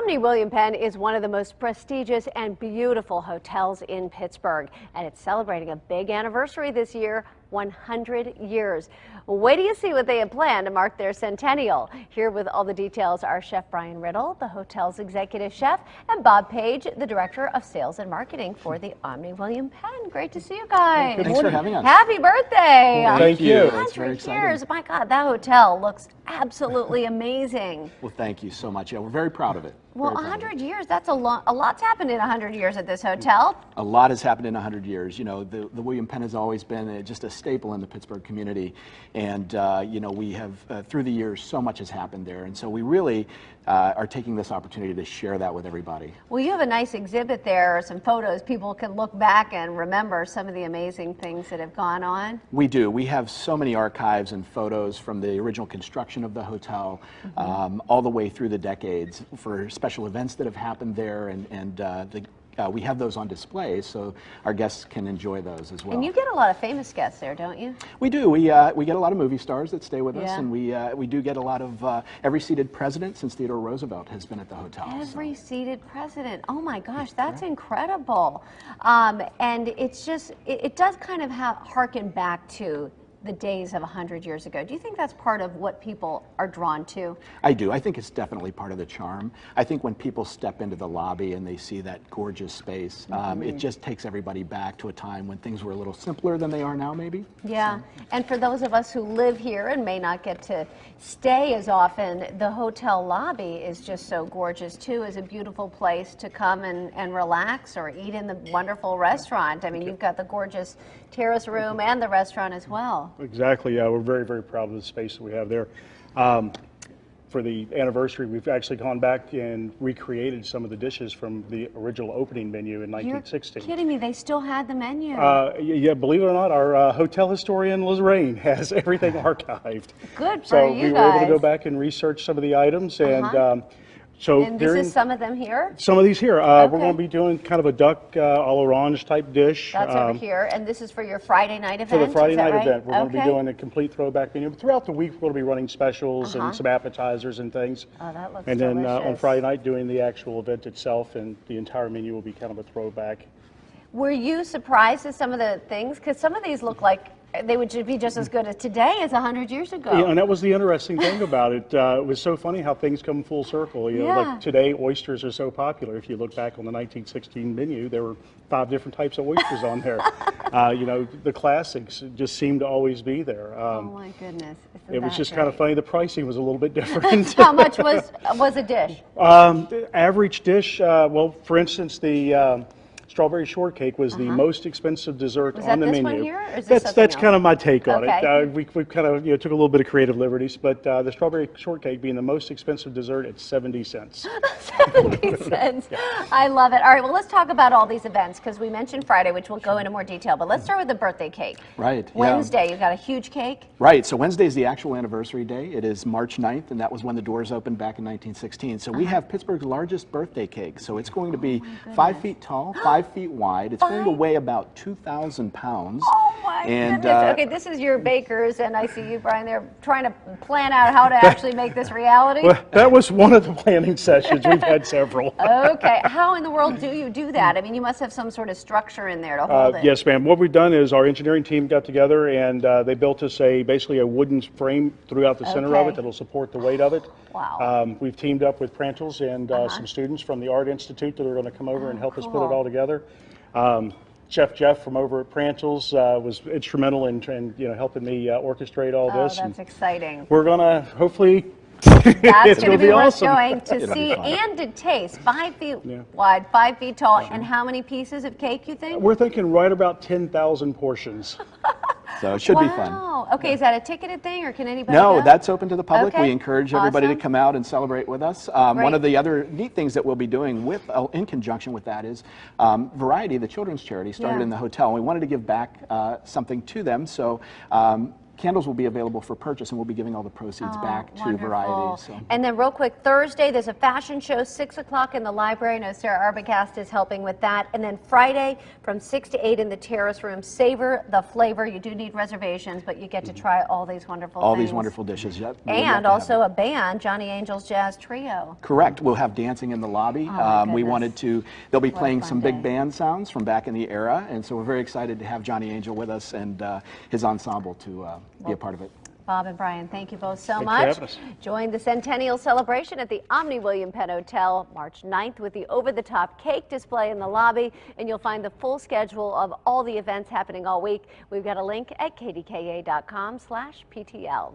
Omni William Penn is one of the most prestigious and beautiful hotels in Pittsburgh, and it's celebrating a big anniversary this year, 100 years. Wait till you see what they have planned to mark their centennial. Here with all the details are Chef Brian Riddle, the hotel's executive chef, and Bob Page, the director of sales and marketing for the Omni William Penn. Great to see you guys. Thanks for having us. Happy birthday. Well, thank you. 100 years. My God, that hotel looks absolutely amazing. Well, thank you so much. Yeah, we're very proud of it. Well, 100 years, that's a lot. A lot's happened in 100 years at this hotel. A lot has happened in 100 years. You know, the William Penn has always been just a staple in the Pittsburgh community. And, you know, we have, through the years, so much has happened there. And so we really are taking this opportunity to share that with everybody. Well, you have a nice exhibit there, some photos. People can look back and remember some of the amazing things that have gone on. We do. We have so many archives and photos from the original construction of the hotel, all the way through the decades for special events that have happened there, and we have those on display so our guests can enjoy those as well. And you get a lot of famous guests there, don't you? We do. We get a lot of movie stars that stay with us, and we do get a lot of every seated president since Theodore Roosevelt has been at the hotel. Every seated president. Oh my gosh, that's incredible. And it's just, it does kind of harken back to the days of 100 years ago. Do you think that's part of what people are drawn to? I do. I think it's definitely part of the charm. I think when people step into the lobby and they see that gorgeous space, it just takes everybody back to a time when things were a little simpler than they are now, maybe. Yeah, and for those of us who live here and may not get to stay as often, the hotel lobby is just so gorgeous too. It's a beautiful place to come and relax or eat in the wonderful restaurant. I mean, you've got the gorgeous terrace room and the restaurant as well. Exactly, yeah, we're very, very proud of the space that we have there. For the anniversary, we've actually gone back and recreated some of the dishes from the original opening menu in 1916. You're kidding me, they still had the menu? Yeah, believe it or not, our hotel historian, Lorraine, has everything archived. Good for so you guys. we were able to go back and research some of the items, and and this is some of them here? Some of these here. We're going to be doing kind of a duck à l'orange type dish. That's over here, and this is for your Friday night event? For the Friday night event. We're going Okay. to be doing a complete throwback menu. But throughout the week, we're going to be running specials and some appetizers and things. Oh, that looks And then delicious. on Friday night, doing the actual event itself, and the entire menu will be kind of a throwback. Were you surprised at some of the things? Because some of these look like they would be just as good as today as 100 years ago. Yeah, and that was the interesting thing about it. It was so funny how things come full circle. You know, like today, oysters are so popular. If you look back on the 1916 menu, there were 5 different types of oysters on there. You know, the classics just seemed to always be there. Oh my goodness. It was just kind of funny. The pricing was a little bit different. How much was a dish? The average dish, well, for instance, the strawberry shortcake was the most expensive dessert on the menu. One here, or is this that's kind of my take on Okay. it. We kind of took a little bit of creative liberties, but the strawberry shortcake being the most expensive dessert at 70 cents. 70 cents. I love it. All right, well, let's talk about all these events, because we mentioned Friday, which we'll go into more detail, but let's start with the birthday cake. Right. Wednesday, you've got a huge cake. Right, so Wednesday is the actual anniversary day. It is March 9th, and that was when the doors opened back in 1916. So we have Pittsburgh's largest birthday cake. So it's going to be 5 feet tall, 5 feet wide. It's going to weigh about 2,000 pounds. Oh my goodness. Okay, this is your bakers, and I see you, Brian, they're trying to plan out how to actually make this reality. Well, that was one of the planning sessions. We've had several. Okay, how in the world do you do that? I mean, you must have some sort of structure in there to hold it. Yes, ma'am. What we've done is our engineering team got together and they built us basically a wooden frame throughout the center of it that'll support the weight of it. Wow. We've teamed up with Prantles and some students from the Art Institute that are going to come over and help us put it all together. Chef Jeff from over at Prantles was instrumental in helping me orchestrate all this. Oh, that's exciting. We're going to hopefully That's going to be worth awesome. going to see and to taste. 5 feet wide, 5 feet tall, and how many pieces of cake you think? We're thinking right about 10,000 portions. So it should be fun. Wow. Okay, is that a ticketed thing, or can anybody No, go? that's open to the public. Okay. We encourage everybody to come out and celebrate with us. One of the other neat things that we'll be doing in conjunction with that is Variety, the children's charity, started in the hotel. We wanted to give back something to them. So candles will be available for purchase, and we'll be giving all the proceeds back to Wonderful. Variety. So. And then real quick, Thursday, there's a fashion show, 6 o'clock in the library. I know Sarah Arbogast is helping with that. And then Friday from 6 to 8 in the terrace room. Savor the flavor. You do need reservations, but you get to try all these wonderful All things. these wonderful dishes, yep. And also a band, Johnny Angel's Jazz Trio. Correct. We'll have dancing in the lobby. We wanted to, they'll be playing some big band sounds from back in the era, and so we're very excited to have Johnny Angel with us and his ensemble to be a part of it. Bob and Brian, thank you both so Thanks much. for having us. Join the Centennial Celebration at the Omni William Penn Hotel March 9th with the over-the-top cake display in the lobby, and you'll find the full schedule of all the events happening all week. We've got a link at kdka.com/PTL.